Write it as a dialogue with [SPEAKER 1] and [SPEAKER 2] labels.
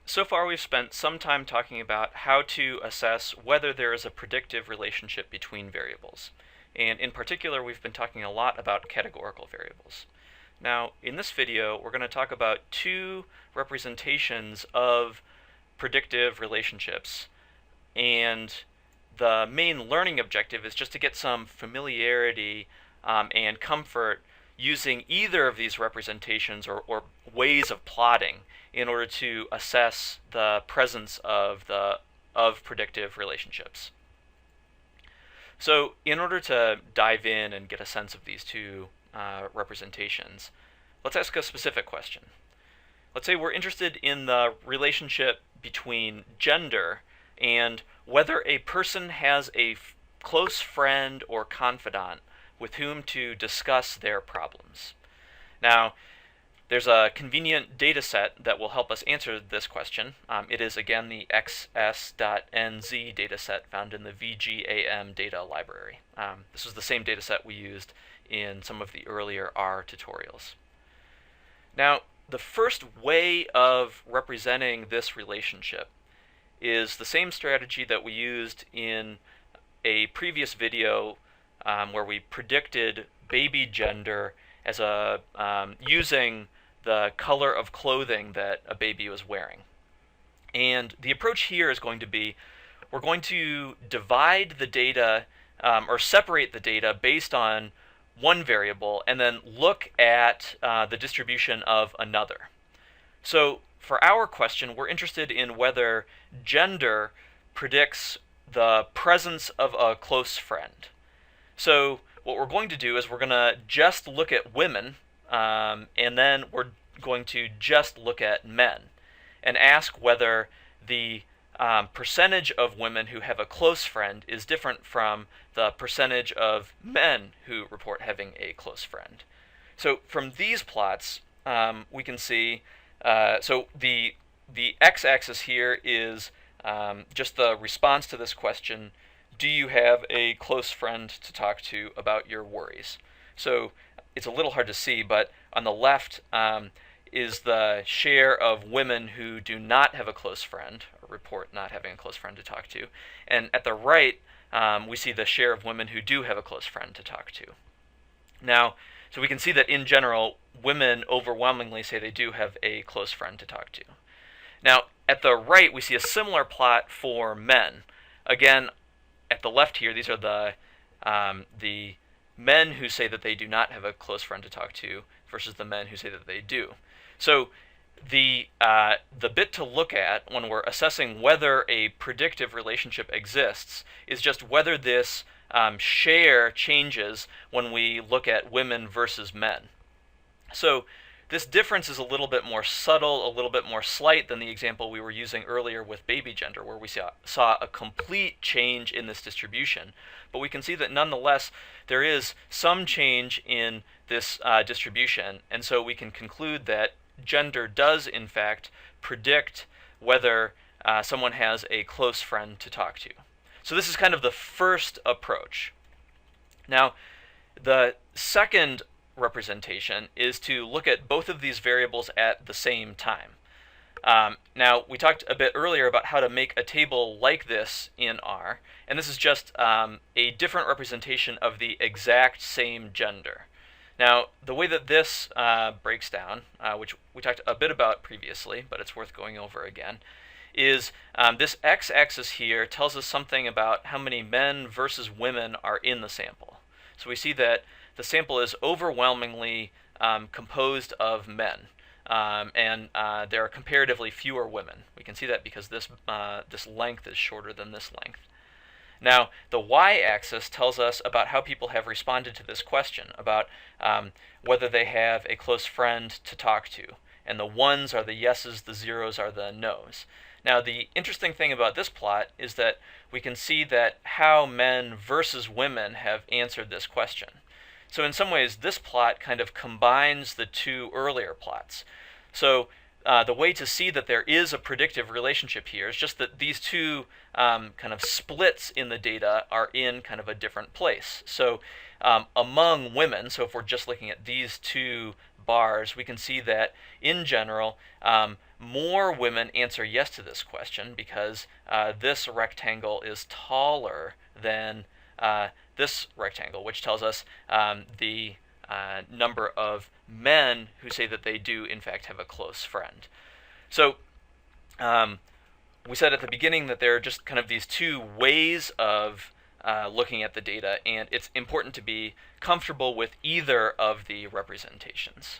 [SPEAKER 1] So far, we've spent some time talking about how to assess whether there is a predictive relationship between variables. And in particular, we've been talking a lot about categorical variables. Now, in this video, we're going to talk about two representations of predictive relationships. And the main learning objective is just to get some familiarity and comfort using either of these representations or ways of plotting in order to assess the presence of predictive relationships. So in order to dive in and get a sense of these two representations, let's ask a specific question. Let's say we're interested in the relationship between gender and whether a person has a close friend or confidant with whom to discuss their problems. Now, there's a convenient data set that will help us answer this question. It is, again, the xs.nz data set found in the VGAM data library. This is the same data set we used in some of the earlier R tutorials. Now, the first way of representing this relationship is the same strategy that we used in a previous video where we predicted baby gender as using the color of clothing that a baby was wearing. And the approach here is going to be, we're going to divide the data or separate the data based on one variable and then look at the distribution of another. So for our question, we're interested in whether gender predicts the presence of a close friend. So what we're going to do is we're going to just look at women, and then we're going to just look at men and ask whether the percentage of women who have a close friend is different from the percentage of men who report having a close friend. So from these plots, we can see, so the x-axis here is just the response to this question: do you have a close friend to talk to about your worries? So it's a little hard to see, but on the left is the share of women who do not have a close friend, or report not having a close friend to talk to. And at the right, we see the share of women who do have a close friend to talk to. Now, so we can see that in general, women overwhelmingly say they do have a close friend to talk to. Now, at the right, we see a similar plot for men. Again, at the left here, these are the men who say that they do not have a close friend to talk to versus the men who say that they do. So the bit to look at when we're assessing whether a predictive relationship exists is just whether this share changes when we look at women versus men. So this difference is a little bit more subtle, a little bit more slight than the example we were using earlier with baby gender, where we saw a complete change in this distribution. But we can see that nonetheless, there is some change in this distribution, and so we can conclude that gender does, in fact, predict whether someone has a close friend to talk to. So this is kind of the first approach. Now, the second representation is to look at both of these variables at the same time. Now, we talked a bit earlier about how to make a table like this in R, and this is just a different representation of the exact same gender. Now, the way that this breaks down, which we talked a bit about previously, but it's worth going over again, is this x-axis here tells us something about how many men versus women are in the sample. So we see that the sample is overwhelmingly composed of men, and there are comparatively fewer women. We can see that because this length is shorter than this length. Now, the y-axis tells us about how people have responded to this question, about whether they have a close friend to talk to. And the ones are the yeses, the zeros are the nos. Now, the interesting thing about this plot is that we can see that how men versus women have answered this question. So in some ways, this plot kind of combines the two earlier plots. So the way to see that there is a predictive relationship here is just that these two kind of splits in the data are in kind of a different place. So among women, so if we're just looking at these two bars, we can see that in general, more women answer yes to this question because this rectangle is taller than this rectangle, which tells us the number of men who say that they do in fact have a close friend. So we said at the beginning that there are just kind of these two ways of looking at the data, and it's important to be comfortable with either of the representations.